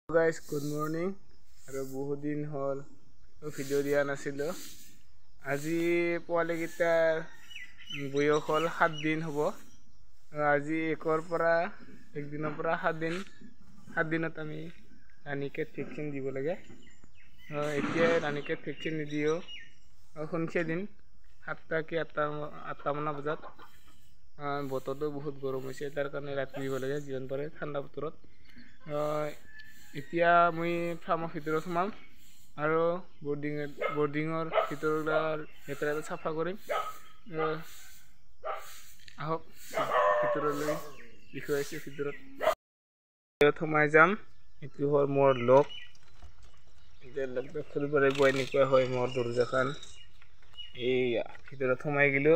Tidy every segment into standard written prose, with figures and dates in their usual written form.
Guys good morning আৰু বহুত দিন হ'ল ভিডিঅ' দিয়া নাছিলোঁ। আজি পোৱালিকেইটাৰ বয়স হ'ল 7 দিন হ'ব। আজি একদিনৰ পৰা 7 দিনত আমি ৰাণীকেট ভেকচিন দিব লাগে। এতিয়া ৰাণীকেট ভেকচিন নিদিও সন্ধিয়া দিন 7টা কি 8টা মান বজাত। বতৰটো বহুত গৰম হৈছে, তাৰ কাৰণে ৰাতি দিব লাগে যিমান পাৰে ঠাণ্ডা বতৰত। এতিয়া মই ফাৰ্মৰ ভিতৰত সোমাম আৰু বৰ্ডিঙৰ ভিতৰৰ লেতেৰাটো চাফা কৰিম। আহক ভিতৰলৈ দেখুৱাইছোঁ। ভিতৰত সোমাই যাম। এইটো হ'ল মোৰ লক। এতিয়া লকটো খুলিব লাগিব। এনেকুৱা হয় মোৰ দৰজাখন। এইয়া ভিতৰত সোমাই গ'লো।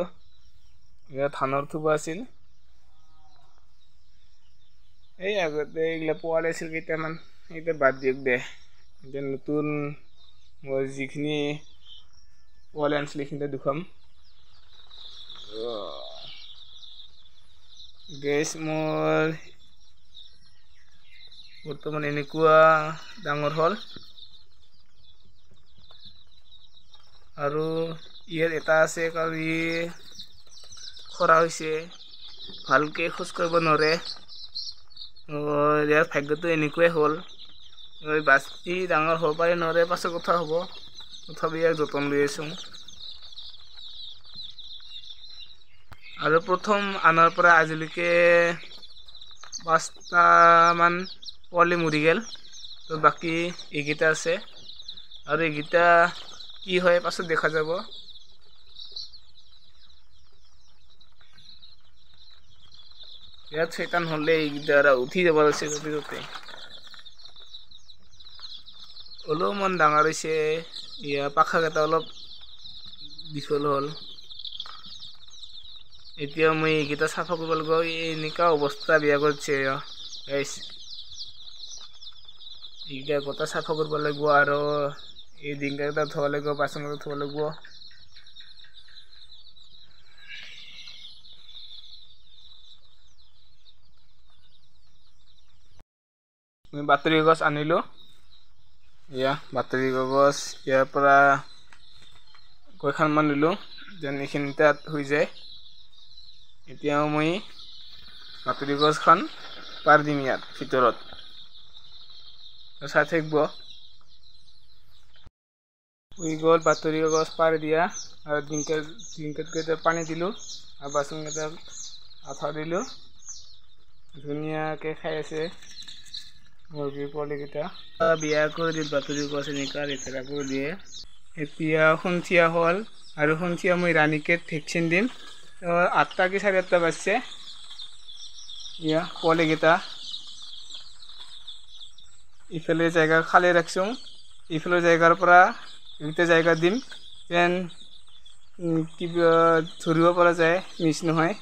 ইয়াত ধানৰ থোপা আছিল। এই আগতে এইগিলা পোৱালি আছিল কেইটামান, এতিয়া বাদ দিয়ক দে। এতিয়া নতুন মই যিখিনি পোৱালি আনিছিলোঁ সেইখিনিতে দেখুৱাম। গেছ মোৰ বৰ্তমান এনেকুৱা ডাঙৰ হ'ল। আৰু ইয়াত এটা আছে, কাৰণ ই খৰা হৈছে, ভালকৈ খোজ কাঢ়িব নোৱাৰে। ইয়াৰ ভাগ্যটো এনেকুৱাই হ'ল। বাছি ডাঙৰ হ'ব পাৰে নোৱাৰে, পাছৰ কথা হ'ব। তথাপি ইয়াৰ যতন লৈ আছোঁ। আৰু প্ৰথম আনাৰ পৰা আজিলৈকে 5টামান পোৱালি মৰি গ'ল। তো বাকী এইকেইটা আছে, আৰু এইকেইটা কি হয় পাছত দেখা যাব। ইয়াত চৈতান হ'লে এইকেইটা উঠি যাব লাগিছে য'তে। অলপমান ডাঙৰ হৈছে। পাখাকেইটা অলপ দীঘল হ'ল। এতিয়া মই এইকেইটা চাফা কৰিব লাগিব। এনেকুৱা অৱস্থা বেয়া কৰিছে এইকেইটা গোটা চাফা কৰিব লাগিব, আৰু এই ডিংকাকেইটা ধুব লাগিব, বাচনকেইটা ধুব লাগিব। মই বাতৰি কাগজ আনিলোঁ। বাতৰি কাগজ ইয়াৰ পৰা কেইখনমান নিলোঁ, যেন এইখিনি তাত হৈ যায়। এতিয়াও মই বাতৰি কাগজখন পাৰ দিম ইয়াত ভিতৰত, চাই থাকিব। হৈ গ'ল বাতৰি কাগজ পাৰ দিয়া, আৰু ডিংকাত পানী দিলোঁ, আৰু বাচনকেইটাত আঠা দিলোঁ। ধুনীয়াকৈ খাই আছে মুৰ্গীৰ পোৱালিকেইটা। বিয়া কৰি দিল বাতৰি কাগজ এনেকুৱা লেতেৰা কৰি দিয়ে। এতিয়া সন্ধিয়া হ'ল, আৰু সন্ধিয়া মই ৰাণীকেট ভেকচিন দিম। 8টা কি 8:30 বাজিছে। পোৱালিকেইটা ইফালে জেগা খালী ৰাখিছোঁ। ইফালে জেগাৰ পৰা এইটো জেগা দিম, যেন কিবা ধৰিব পৰা যায়, মিছ নহয়।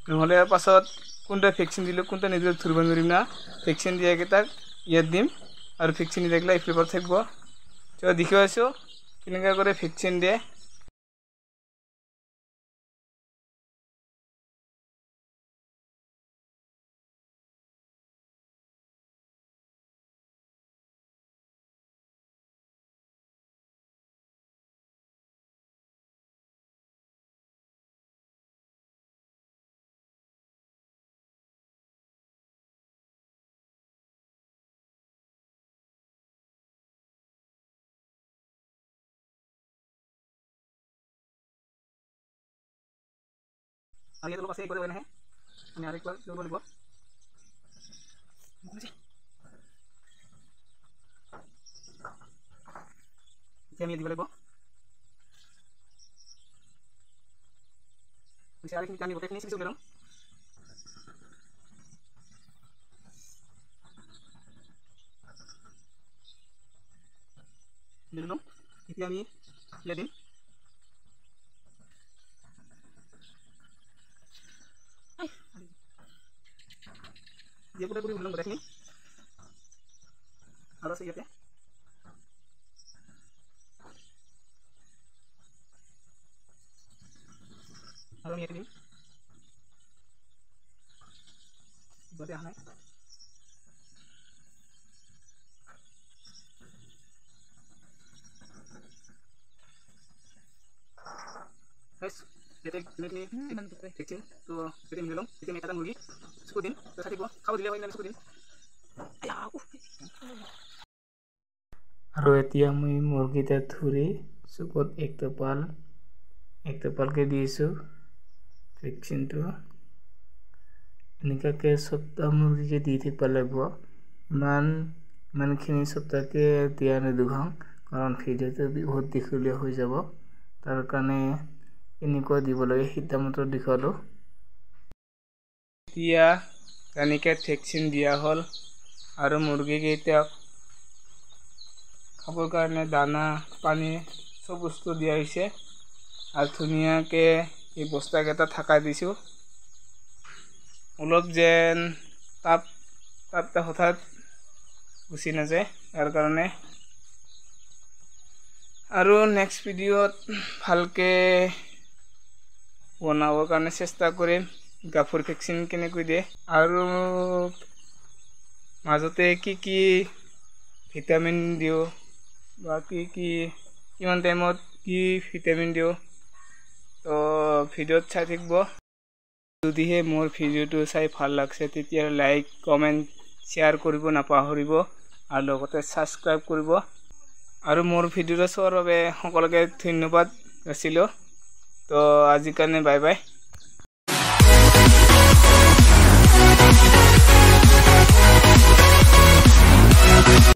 নহ'লে পাছত কোনটা ভেকচিন দিলোঁ কোনটা নিদিলোঁ ধৰিব নোৱাৰিম না। ভেকচিন দিয়াকেইটাক ইয়াত দিম, আৰু ভেকচিন নিদিয়াকেইটা ইফালে পৰা থাকিব। দেখুৱাই আছোঁ কেনেকৈ কৰি ভেকচিন দিয়ে। আৰু ইয়াত অলপ আছে, কৰিব নাহে। আমি আৰু একবাৰ কৰিব লাগিব। এতিয়া আমি দিব লাগিব। আৰু এইখিনি আমি গোটেইখিনি চিচি ল'ম। এতিয়া আমি ইয়াত দিম। দিয়ে গোটেই কৰি ল'ম গোটেইখিনি, আৰু আছে ইয়াতে। আৰু আমি ইয়াতে দিম। গোটেই অহা নাই। আৰু এতিয়া মই মুৰ্গীটা ধৰি চুকত এক টোপালকে দিছোঁ ভেকচিনটো। এনেকুৱাকৈ সপ্তাহ মুৰ্গীকে দি থাকিব লাগিব। ইমানখিনি সপ্তাহকে দিয়া নেদেখাওঁ, কাৰণ ভিডিঅ'টো বহুত দীঘলীয়া হৈ যাব। তাৰ কাৰণে এনেকুৱা দিব লাগে সিদ্ধান্ত দেখুৱালোঁ। এতিয়া তেনেকৈ ভেকচিন দিয়া হ'ল আৰু মুৰ্গীকেইটাক খাবৰ কাৰণে দানা পানী চব বস্তু দিয়া হৈছে আৰু ধুনীয়াকৈ এই বস্তাকেইটা থাকাই দিছোঁ। অলপ যেন তাপ হঠাৎ গুচি নাযায় তাৰ কাৰণে। আৰু নেক্সট ভিডিঅ'ত ভালকৈ বনাবৰ কাৰণে চেষ্টা কৰিম। গাভৰু ভেকচিন কেনেকৈ দিয়ে আৰু মাজতে কি ভিটামিন দিওঁ বা কিমান টাইমত কি ভিটামিন দিওঁ, তো ভিডিঅ'ত চাই থাকিব। যদিহে মোৰ ভিডিঅ'টো চাই ভাল লাগছে তেতিয়া লাইক কমেণ্ট শ্বেয়াৰ কৰিব নাপাহৰিব আৰু লগতে ছাবস্ক্ৰাইব কৰিব। আৰু মোৰ ভিডিঅ'টো চোৱাৰ বাবে সকলোকে ধন্যবাদ যাচিলোঁ। তো আজিৰ কাৰণে বাই বাই।